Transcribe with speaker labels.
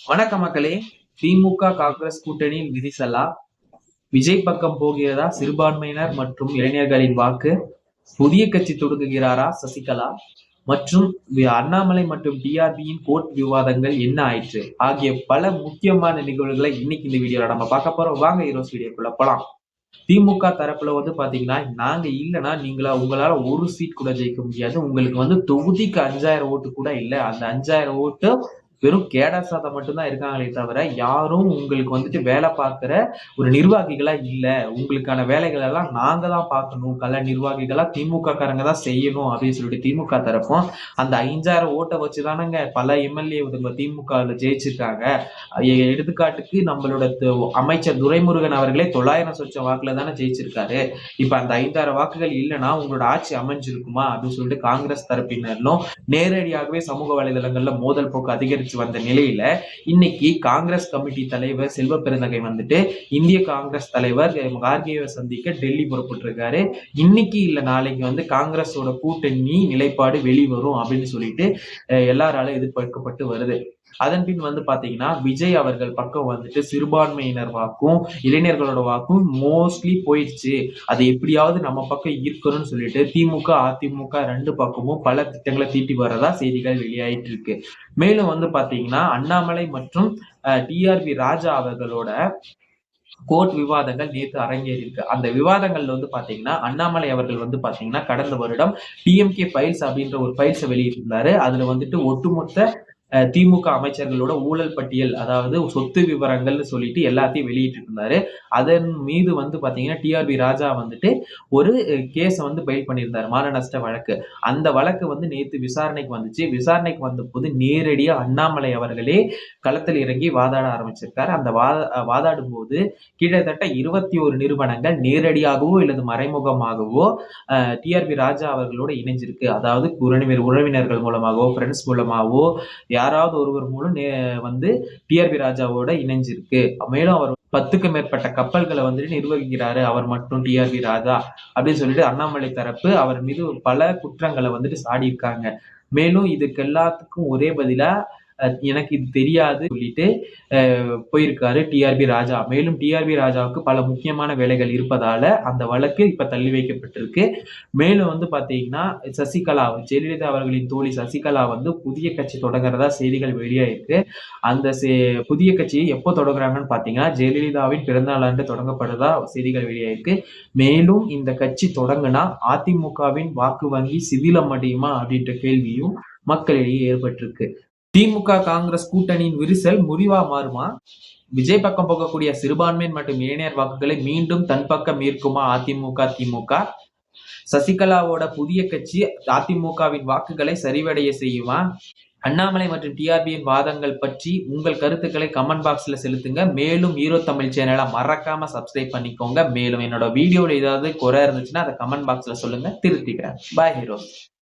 Speaker 1: வணக்க மக்களே. திமுக காங்கிரஸ் கூட்டணியில் விரிசலா? விஜய் பக்கம் போகிறதா சிறுபான்மையினர் மற்றும் இளைஞர்களின் வாக்கு? புதிய கட்சி தொடங்குகிறாரா சசிகலா? மற்றும் அண்ணாமலை மற்றும் டிஆர்பியின் கோர்ட் விவாதங்கள் என்ன ஆயிற்று ஆகிய பல முக்கியமான நிகழ்வுகளை இன்னைக்கு இந்த வீடியோல நம்ம பார்க்க போறோம். வாங்க ஹீரோஸ் வீடியோக்குள்ள போலாம். திமுக தரப்புல பாத்தீங்கன்னா, நாங்க இல்லைன்னா உங்களால ஒரு சீட் கூட ஜெயிக்க முடியாது. உங்களுக்கு தொகுதிக்கு 5000 ஓட்டு கூட இல்ல. அந்த 5000 ஓட்டு வெறும் கேடா சாதம் மட்டும்தான் இருக்காங்களே தவிர, யாரும் உங்களுக்கு வேலை பார்க்கிற ஒரு நிர்வாகிகளா இல்ல. உங்களுக்கான வேலைகள் எல்லாம் நாங்க தான் பார்க்கணும். கள நிர்வாகிகளா திமுக காரங்க தான் செய்யணும் அப்படின்னு சொல்லிட்டு திமுக தரப்பும், அந்த 5000 ஓட்டை வச்சுதானங்க பல எம்எல்ஏ திமுகவில் ஜெயிச்சிருக்காங்க. எடுத்துக்காட்டுக்கு நம்மளோட அமைச்சர் துரைமுருகன் அவர்களே 900 சொச்சம் வாக்குல தானே ஜெயிச்சிருக்காரு. இப்ப அந்த 5000 வாக்குகள் இல்லைன்னா உங்களோட ஆட்சி அமைஞ்சிருக்குமா அப்படின்னு சொல்லிட்டு காங்கிரஸ் தரப்பினரும் நேரடியாகவே சமூக வலைதளங்கள்ல மோதல் போக்கு அதிகரிச்சு வந்த நிலையில இன்னைக்கு காங்கிரஸ் கமிட்டி தலைவர் செல்வ பெருந்தகை இந்திய காங்கிரஸ் தலைவர் கார்கேவை சந்திக்க டெல்லி புறப்பட்டிருக்காரு. இன்னைக்கு இல்ல நாளைக்கு காங்கிரஸோட கூட்டணி நிலைப்பாடு வெளிவரும் அப்படின்னு சொல்லிட்டு எல்லாராலும் எதிர்பார்க்கப்பட்டு வருது. அதன் பின் பாத்தீங்கன்னா, விஜய் அவர்கள் பக்கம் சிறுபான்மையினர் வாக்கும் இளைஞர்களோட வாக்கும் மோஸ்ட்லி போயிடுச்சு. அதை எப்படியாவது நம்ம பக்கம் ஈர்க்கணும்னு சொல்லிட்டு திமுக அதிமுக ரெண்டு பக்கமும் பல திட்டங்களை தீட்டி வர்றதா செய்திகள் வெளியாயிட்டு இருக்கு. மேலும் பாத்தீங்கன்னா, அண்ணாமலை மற்றும் டிஆர்பி ராஜா அவர்களோட கோர்ட் விவாதங்கள் நேற்று அரங்கேறி இருக்கு. அந்த விவாதங்கள்ல பாத்தீங்கன்னா, அண்ணாமலை அவர்கள் பாத்தீங்கன்னா கடந்த வருடம் டிஎம்கே ஃபைல்ஸ் அப்படின்ற ஒரு ஃபைல்ஸை வெளியிட்டிருந்தாரு. அதுல ஒட்டுமொத்த திமுக அமைச்சர்களோட ஊழல் பட்டியல், அதாவது சொத்து விவரங்கள்னு சொல்லிட்டு எல்லாத்தையும் வெளியிட்டு இருந்தாரு. அதன் மீது பாத்தீங்கன்னா டிஆர்பி ராஜா ஒரு கேஸ ஃபைல் பண்ணியிருந்தாரு, மான நஷ்ட வழக்கு. அந்த வழக்கு நேத்து விசாரணைக்கு வந்துச்சு. விசாரணைக்கு வந்த போது நேரடியா அண்ணாமலை அவர்களே களத்தில் இறங்கி வாதாட ஆரம்பிச்சிருக்காரு. அந்த வாதாடும் போது கிட்டத்தட்ட 21 நிறுவனங்கள் நேரடியாகவோ இல்லது மறைமுகமாகவோ டிஆர்பி ராஜா அவர்களோட இணைஞ்சிருக்கு. அதாவது உறவினர்கள் மூலமாகவோ ஃப்ரெண்ட்ஸ் மூலமாகவோ யாராவது ஒருவர் மூலம் டிஆர்பி ராஜாவோட இணைஞ்சிருக்கு. மேலும் அவர் 10க்கும் மேற்பட்ட கப்பல்களை நிர்வகிக்கிறாரு அவர் மட்டும் டிஆர்பி ராஜா அப்படின்னு சொல்லிட்டு அண்ணாமலை தரப்பு அவர் மீது பல குற்றங்களை சாடி இருக்காங்க. மேலும் இதுக்கு எல்லாத்துக்கும் ஒரே பதிலா எனக்கு இது தெரியாது சொல்லிட்டு போயிருக்காரு டிஆர்பி ராஜா. மேலும் டிஆர்பி ராஜாவுக்கு பல முக்கியமான வேலைகள் இருப்பதால அந்த வழக்கு இப்ப தள்ளி வைக்கப்பட்டிருக்கு. மேலும் பாத்தீங்கன்னா, சசிகலா ஜெயலலிதா அவர்களின் தோழி சசிகலா புதிய கட்சி தொடங்குறதா செய்திகள் வெளியாயிருக்கு. அந்த புதிய கட்சியை எப்போ தொடங்குறாங்கன்னு பாத்தீங்கன்னா, ஜெயலலிதாவின் பிறந்தநாள் ஆண்டு தொடங்கப்படுறதா செய்திகள் வெளியாயிருக்கு. மேலும் இந்த கட்சி தொடங்குனா அதிமுகவின் வாக்கு வங்கி சிதிலம் அடையுமா அப்படின்ற கேள்வியும் மக்களிடையே ஏற்பட்டிருக்கு. திமுக காங்கிரஸ் கூட்டணியின் விரிசல் முறிவா மாறுமா? விஜய் பக்கம் போகக்கூடிய சிறுபான்மையின் மற்றும் இளைஞர் வாக்குகளை மீண்டும் தன் பக்கம் ஈர்க்குமா அதிமுக திமுக? சசிகலாவோட புதிய கட்சி அதிமுகவின் வாக்குகளை சரிவடைய செய்யுமா? அண்ணாமலை மற்றும் டிஆர்பியின் வாதங்கள் பற்றி உங்கள் கருத்துக்களை கமெண்ட் பாக்ஸ்ல செலுத்துங்க. மேலும் ஹீரோ தமிழ் சேனலை மறக்காம சப்ஸ்கிரைப் பண்ணிக்கோங்க. மேலும் என்னோட வீடியோல ஏதாவது குறை இருந்துச்சுன்னா அதை கமெண்ட் பாக்ஸ்ல சொல்லுங்க, திருத்திக்கிறேன். பாய் ஹீரோஸ்.